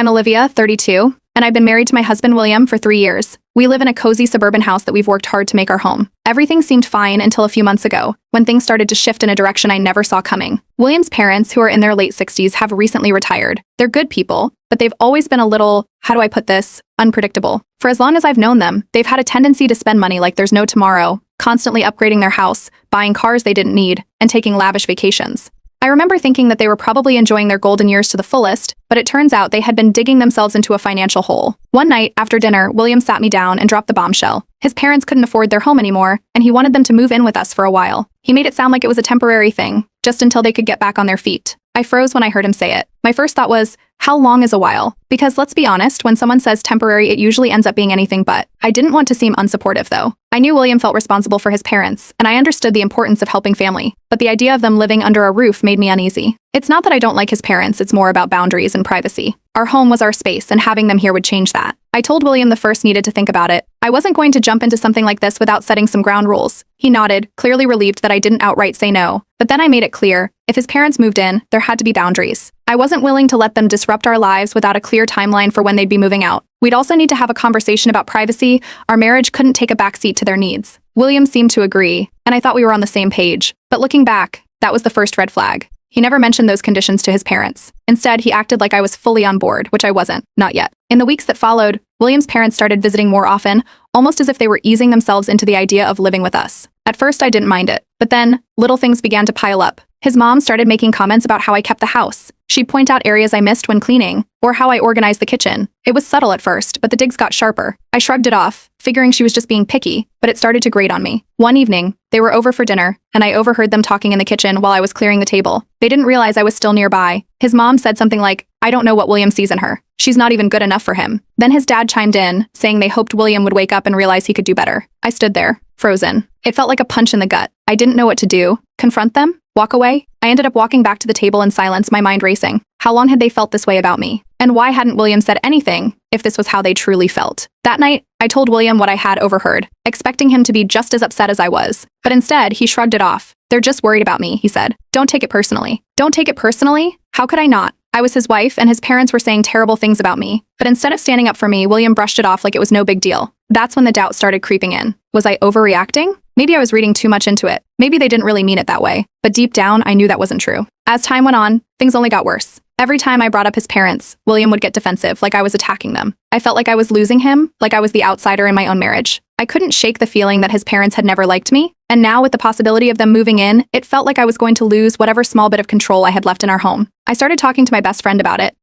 I'm Olivia, 32, and I've been married to my husband William for 3 years. We live in a cozy suburban house that we've worked hard to make our home. Everything seemed fine until a few months ago, when things started to shift in a direction I never saw coming. William's parents, who are in their late 60s, have recently retired. They're good people, but they've always been a little, how do I put this, unpredictable. For as long as I've known them, they've had a tendency to spend money like there's no tomorrow, constantly upgrading their house, buying cars they didn't need, and taking lavish vacations. I remember thinking that they were probably enjoying their golden years to the fullest, but it turns out they had been digging themselves into a financial hole. One night, after dinner, William sat me down and dropped the bombshell. His parents couldn't afford their home anymore, and he wanted them to move in with us for a while. He made it sound like it was a temporary thing, just until they could get back on their feet. I froze when I heard him say it. My first thought was, how long is a while? Because let's be honest, when someone says temporary, it usually ends up being anything but. I didn't want to seem unsupportive, though. I knew William felt responsible for his parents, and I understood the importance of helping family, but the idea of them living under a roof made me uneasy. It's not that I don't like his parents, it's more about boundaries and privacy. Our home was our space, and having them here would change that. I told William the first needed to think about it. I wasn't going to jump into something like this without setting some ground rules. He nodded, clearly relieved that I didn't outright say no. But then I made it clear, if his parents moved in, there had to be boundaries. I wasn't willing to let them disrupt our lives without a clear timeline for when they'd be moving out. We'd also need to have a conversation about privacy. Our marriage couldn't take a backseat to their needs. William seemed to agree, and I thought we were on the same page. But looking back, that was the first red flag. He never mentioned those conditions to his parents. Instead, he acted like I was fully on board, which I wasn't, not yet. In the weeks that followed, William's parents started visiting more often, almost as if they were easing themselves into the idea of living with us. At first, I didn't mind it, but then, little things began to pile up. His mom started making comments about how I kept the house. She'd point out areas I missed when cleaning, or how I organized the kitchen. It was subtle at first, but the digs got sharper. I shrugged it off, figuring she was just being picky, but it started to grate on me. One evening, they were over for dinner, and I overheard them talking in the kitchen while I was clearing the table. They didn't realize I was still nearby. His mom said something like, "I don't know what William sees in her. She's not even good enough for him." Then his dad chimed in, saying they hoped William would wake up and realize he could do better. I stood there, frozen. It felt like a punch in the gut. I didn't know what to do. Confront them? Walk away? I ended up walking back to the table in silence, my mind racing. How long had they felt this way about me? And why hadn't William said anything, if this was how they truly felt? That night, I told William what I had overheard, expecting him to be just as upset as I was. But instead, he shrugged it off. "They're just worried about me," he said. "Don't take it personally." Don't take it personally? How could I not? I was his wife, and his parents were saying terrible things about me. But instead of standing up for me, William brushed it off like it was no big deal. That's when the doubt started creeping in. Was I overreacting? Maybe I was reading too much into it. Maybe they didn't really mean it that way. But deep down, I knew that wasn't true. As time went on, things only got worse. Every time I brought up his parents, William would get defensive, like I was attacking them. I felt like I was losing him, like I was the outsider in my own marriage. I couldn't shake the feeling that his parents had never liked me, and now with the possibility of them moving in, it felt like I was going to lose whatever small bit of control I had left in our home. I started talking to my best friend about it.